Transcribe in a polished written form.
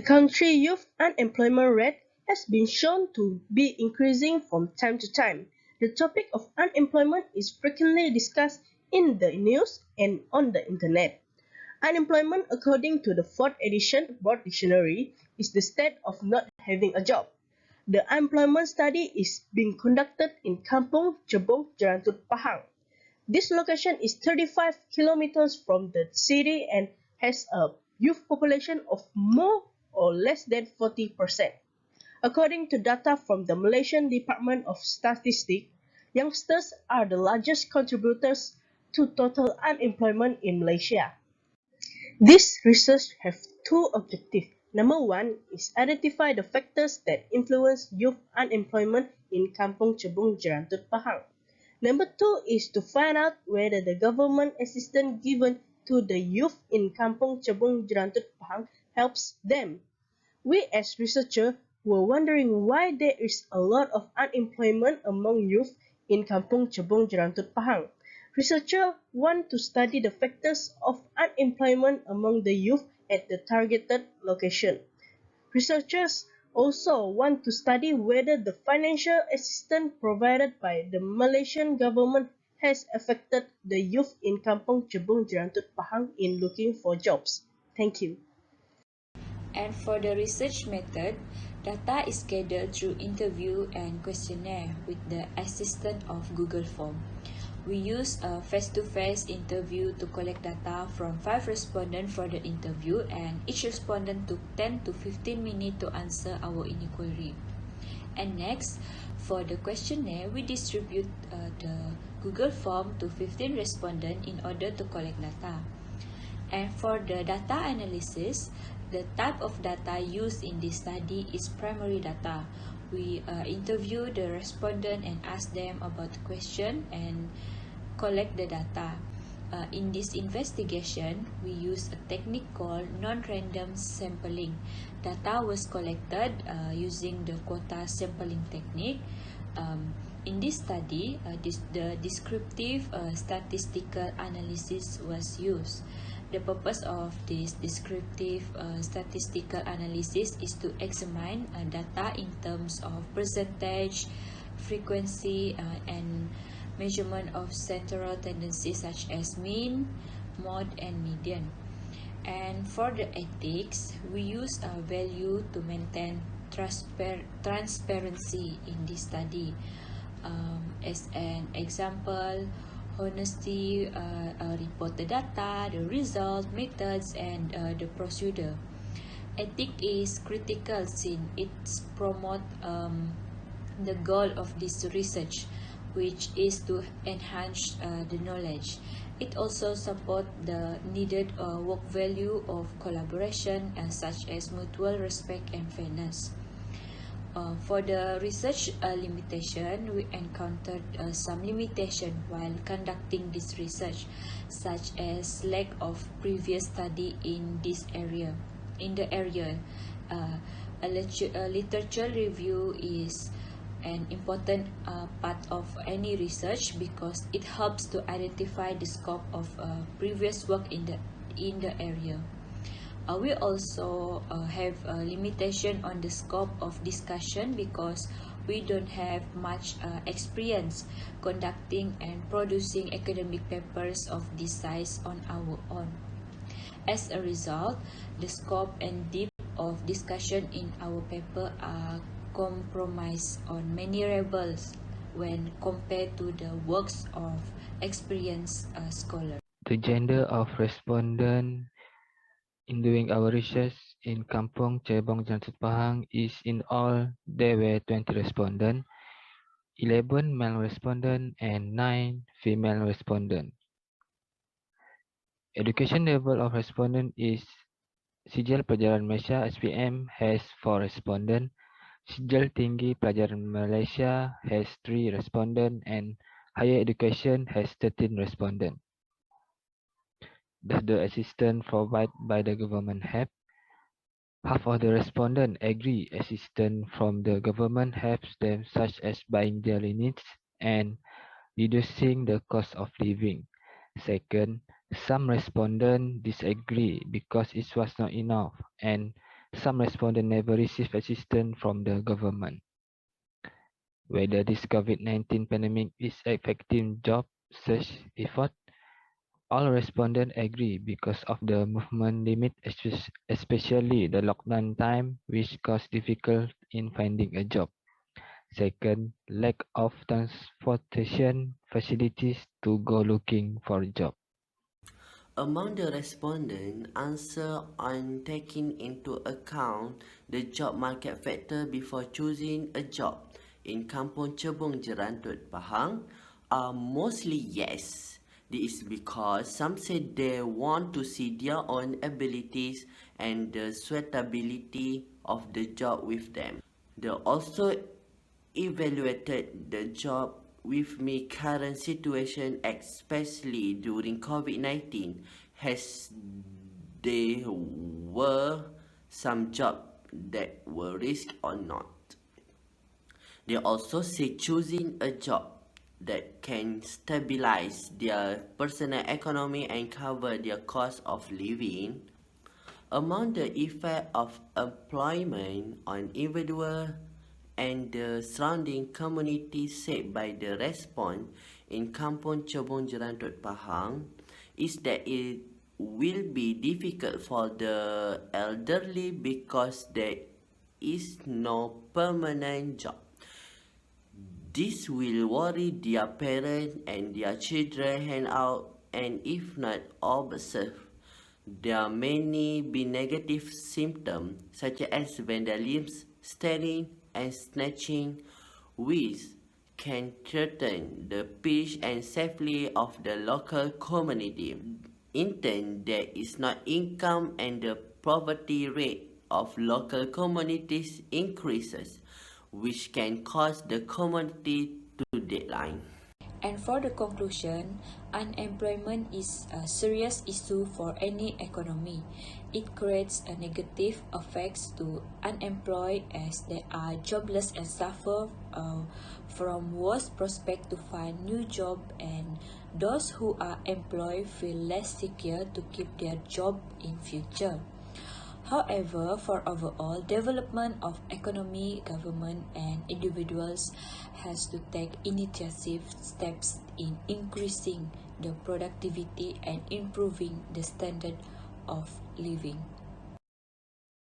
country youth unemployment rate has been shown to be increasing from time to time. The topic of unemployment is frequently discussed in the news and on the internet. Unemployment, according to the 4th edition World Dictionary, is the state of not having a job. The unemployment study is being conducted in Kampung, Chebong, Jerantut, Pahang. This location is 35 kilometers from the city and has a youth population of more or less than 40%. According to data from the Malaysian Department of Statistics, youngsters are the largest contributors to total unemployment in Malaysia. This research has two objectives. Number one is identify the factors that influence youth unemployment in Kampung Chebong, Jerantut, Pahang. Number two is to find out whether the government assistance given to the youth in Kampung Chebong, Jerantut, Pahang helps them. We as researchers were wondering why there is a lot of unemployment among youth in Kampung Chebong, Jerantut, Pahang. Researchers want to study the factors of unemployment among the youth at the targeted location. Researchers also want to study whether the financial assistance provided by the Malaysian government has affected the youth in Kampung Chebong, Jerantut, Pahang in looking for jobs. Thank you. And for the research method, data is gathered through interview and questionnaire with the assistance of Google Form. We use a face-to-face interview to collect data from 5 respondents for the interview, and each respondent took 10 to 15 minutes to answer our inquiry. And next, for the questionnaire, we distribute the Google Form to 15 respondents in order to collect data. And for the data analysis, the type of data used in this study is primary data. We interview the respondent and ask them about the question and collect the data. In this investigation, we use a technique called non-random sampling. Data was collected using the quota sampling technique. In this study, the descriptive statistical analysis was used. The purpose of this descriptive statistical analysis is to examine data in terms of percentage, frequency, and measurement of central tendencies such as mean, mode, and median. And for the ethics, we use a value to maintain transparency in this study. As an example, honesty, report the data, the result, methods, and the procedure. Ethics is critical since it promotes the goal of this research, which is to enhance the knowledge. It also supports the needed work value of collaboration, such as mutual respect and fairness. For the research limitation, we encountered some limitation while conducting this research, such as lack of previous study in this area. A literature review is an important part of any research because it helps to identify the scope of previous work in the area. We also have a limitation on the scope of discussion because we don't have much experience conducting and producing academic papers of this size on our own. As a result, the scope and depth of discussion in our paper are compromised on many levels when compared to the works of experienced scholars. The gender of respondent in doing our research in Kampung, Chebong, Jerantut, Pahang is in all there were 20 respondents, 11 male respondents and 9 female respondents. Education level of respondent is Sijil Pelajaran Malaysia SPM has 4 respondents, Sijil Tinggi Pelajaran Malaysia has 3 respondents and Higher Education has 13 respondents. Does the assistance provided by the government help? Half of the respondents agree assistance from the government helps them, such as buying daily needs and reducing the cost of living. Second, some respondents disagree because it was not enough, and Some respondents never received assistance from the government. Whether this COVID-19 pandemic is affecting job search effort, all respondents agree because of the movement limit, especially the lockdown time, which caused difficult in finding a job. Second, lack of transportation facilities to go looking for a job. Among the respondents, answer on taking into account the job market factor before choosing a job in Kampung, Chebong, Jerantut, Pahang are mostly yes. This is because some say they want to see their own abilities and the suitability of the job with them. They also evaluated the job with my current situation, especially during COVID-19, as there were some jobs that were risk or not. They also say choosing a job that can stabilize their personal economy and cover their cost of living. Among the effect of employment on individual and the surrounding community said by the response in Kampung Chebong Jerantut Pahang is that it will be difficult for the elderly because there is no permanent job. This will worry their parents and their children and if not observed. There may be negative symptoms such as vandalism, stealing, and snatching, which can threaten the peace and safety of the local community. In turn, there is no income and the poverty rate of local communities increases, which can cause the community to decline. And for the conclusion, unemployment is a serious issue for any economy. It creates a negative effects to unemployed as they are jobless and suffer from worse prospect to find new job, and those who are employed feel less secure to keep their job in future. However, for overall development of economy, government and individuals has to take initiative steps in increasing the productivity and improving the standard of living.